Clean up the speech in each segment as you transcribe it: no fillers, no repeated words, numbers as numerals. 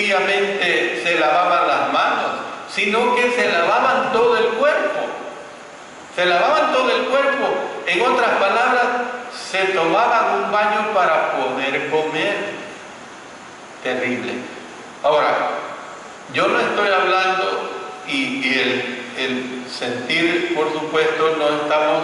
sencillamente se lavaban las manos, sino que se lavaban todo el cuerpo. Se lavaban todo el cuerpo. En otras palabras, se tomaban un baño para poder comer. Terrible. Ahora, yo no estoy hablando, y el sentir, por supuesto, no estamos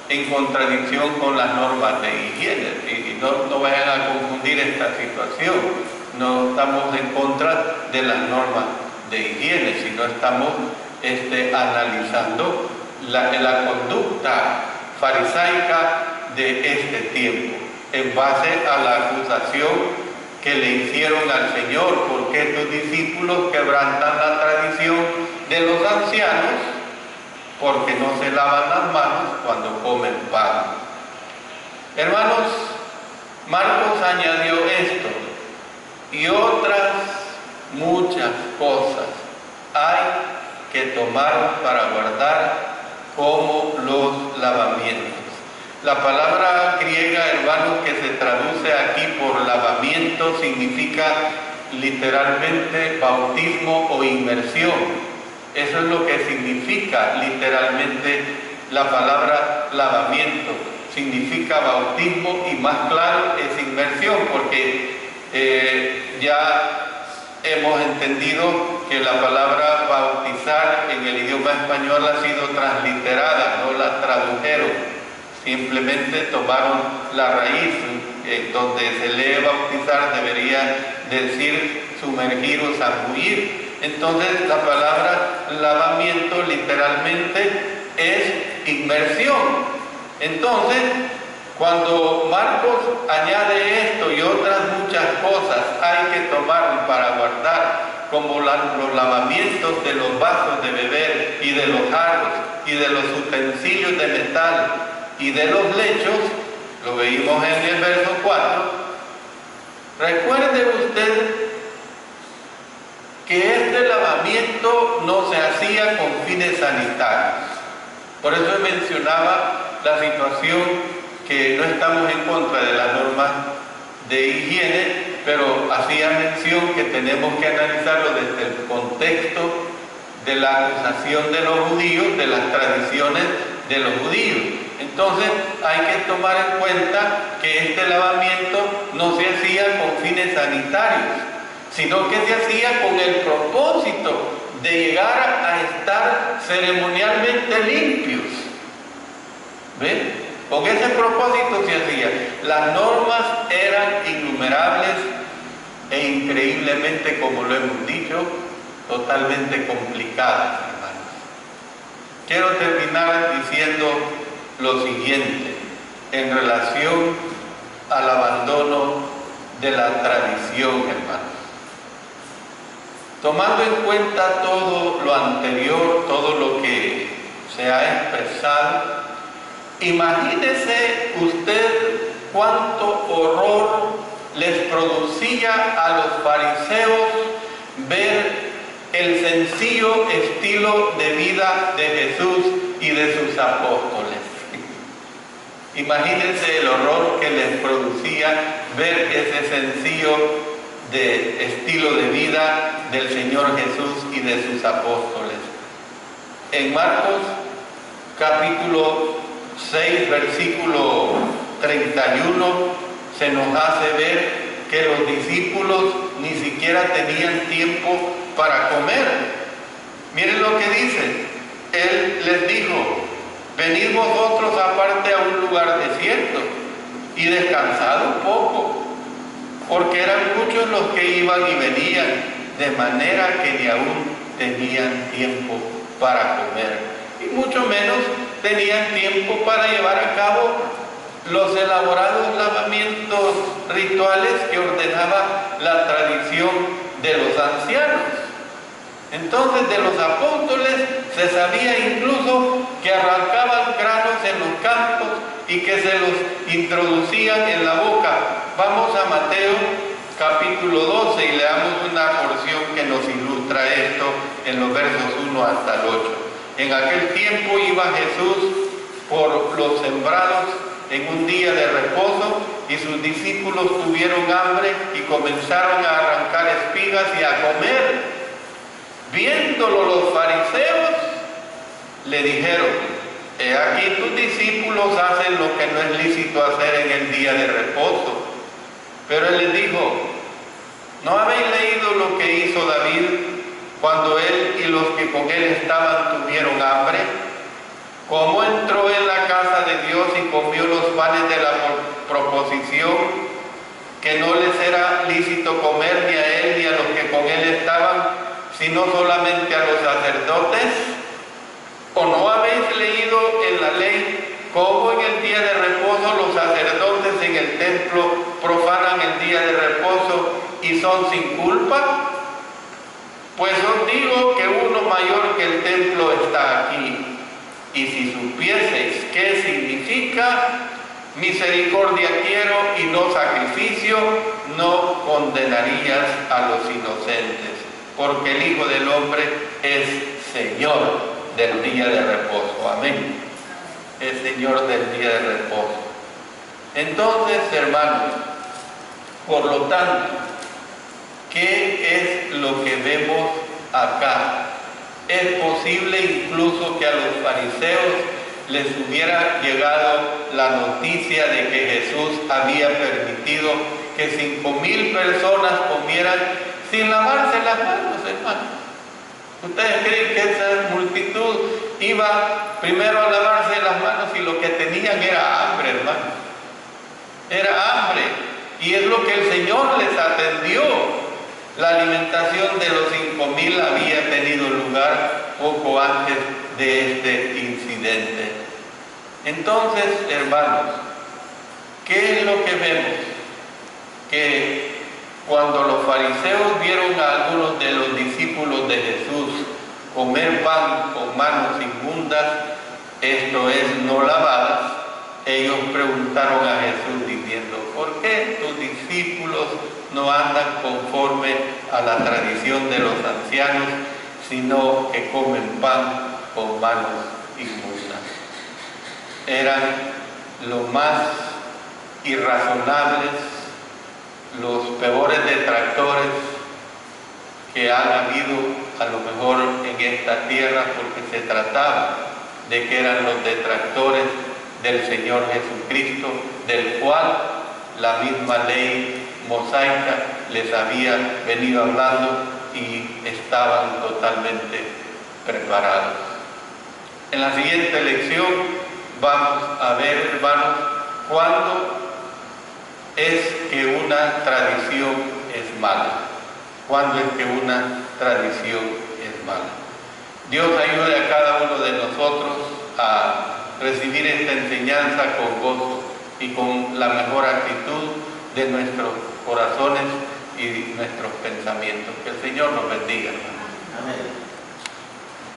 en contradicción con las normas de higiene, y no vayan a confundir esta situación. No estamos en contra de las normas de higiene, sino estamos analizando la conducta farisaica de este tiempo, en base a la acusación que le hicieron al Señor, porque estos discípulos quebrantan la tradición de los ancianos, porque no se lavan las manos cuando comen pan. Hermanos, Marcos añadió esto y otras muchas cosas hay que tomar para guardar, como los lavamientos. La palabra griega, hermanos, que se traduce aquí por lavamiento, significa literalmente bautismo o inmersión. Eso es lo que significa literalmente la palabra lavamiento. Significa bautismo y, más claro, es inmersión, porque ya hemos entendido que la palabra bautizar en el idioma español ha sido transliterada, no la tradujeron. Simplemente tomaron la raíz, donde se lee bautizar debería decir sumergir o zambullir. Entonces la palabra lavamiento literalmente es inmersión. Entonces, cuando Marcos añade esto y otras muchas cosas hay que tomar para guardar, como los lavamientos de los vasos de beber y de los jarros y de los utensilios de metal y de los lechos, lo veíamos en el verso 4. Recuerde usted que este lavamiento no se hacía con fines sanitarios. Por eso mencionaba la situación que no estamos en contra de las normas de higiene, pero hacía mención que tenemos que analizarlo desde el contexto de la acusación de los judíos, de las tradiciones de los judíos. Entonces hay que tomar en cuenta que este lavamiento no se hacía con fines sanitarios, sino que se hacía con el propósito de llegar a estar ceremonialmente limpios. ¿Ven? Con ese propósito se hacía. Las normas eran innumerables e increíblemente, como lo hemos dicho, totalmente complicadas, hermanos. Quiero terminar diciendo lo siguiente en relación al abandono de la tradición, hermanos. Tomando en cuenta todo lo anterior, todo lo que se ha expresado, imagínese usted cuánto horror les producía a los fariseos ver el sencillo estilo de vida de Jesús y de sus apóstoles. Imagínense el horror que les producía ver ese sencillo estilo de vida del Señor Jesús y de sus apóstoles. En Marcos capítulo 6, versículo 31, se nos hace ver que los discípulos ni siquiera tenían tiempo para comer. Miren lo que dice. Él les dijo: venid vosotros aparte a un lugar desierto y descansad un poco, porque eran muchos los que iban y venían, de manera que ni aún tenían tiempo para comer, y mucho menos tenían tiempo para llevar a cabo los elaborados lavamientos rituales que ordenaba la tradición de los ancianos. Entonces, de los apóstoles se sabía incluso que arrancaban granos en los campos y que se los introducían en la boca. Vamos a Mateo capítulo 12 y leamos una porción que nos ilustra esto en los versos 1 hasta el 8. En aquel tiempo iba Jesús por los sembrados en un día de reposo y sus discípulos tuvieron hambre y comenzaron a arrancar espigas y a comer. Viéndolo los fariseos, le dijeron: he aquí tus discípulos hacen lo que no es lícito hacer en el día de reposo. Pero él les dijo: ¿no habéis leído lo que hizo David cuando él y los que con él estaban tuvieron hambre? ¿Cómo entró en la casa de Dios y comió los panes de la proposición, que no les era lícito comer ni a él ni a los que con él estaban, sino solamente a los sacerdotes? ¿O no habéis leído en la ley cómo en el día de reposo los sacerdotes en el templo profanan el día de reposo y son sin culpa? Pues os digo que uno mayor que el templo está aquí. Y si supieseis qué significa misericordia quiero y no sacrificio, no condenarías a los inocentes, porque el Hijo del Hombre es Señor del día de reposo. Amén. Es Señor del día de reposo. Entonces, hermanos, por lo tanto, ¿qué es lo que vemos acá? Es posible incluso que a los fariseos les hubiera llegado la noticia de que Jesús había permitido que 5,000 personas comieran sin lavarse las manos, hermanos. ¿Ustedes creen que esa multitud iba primero a lavarse las manos y lo que tenían era hambre, hermanos? Era hambre. Y es lo que el Señor les atendió. La alimentación de los 5,000 había tenido lugar poco antes de este incidente. Entonces, hermanos, ¿qué es lo que vemos? Que cuando los fariseos vieron a algunos de los discípulos de Jesús comer pan con manos inmundas, esto es, no lavadas, ellos preguntaron a Jesús diciendo: ¿por qué tus discípulos no andan conforme a la tradición de los ancianos, sino que comen pan con manos inmundas? Eran los más irrazonables, los peores detractores que han habido a lo mejor en esta tierra, porque se trataba de que eran los detractores del Señor Jesucristo, del cual la misma ley mosaica les había venido hablando y estaban totalmente preparados. En la siguiente lección vamos a ver, hermanos, cuándo es que una tradición es mala. Cuándo es que una tradición es mala. Dios ayude a cada uno de nosotros a recibir esta enseñanza con gozo y con la mejor actitud de nuestros corazones y nuestros pensamientos. Que el Señor nos bendiga, hermanos. Amén.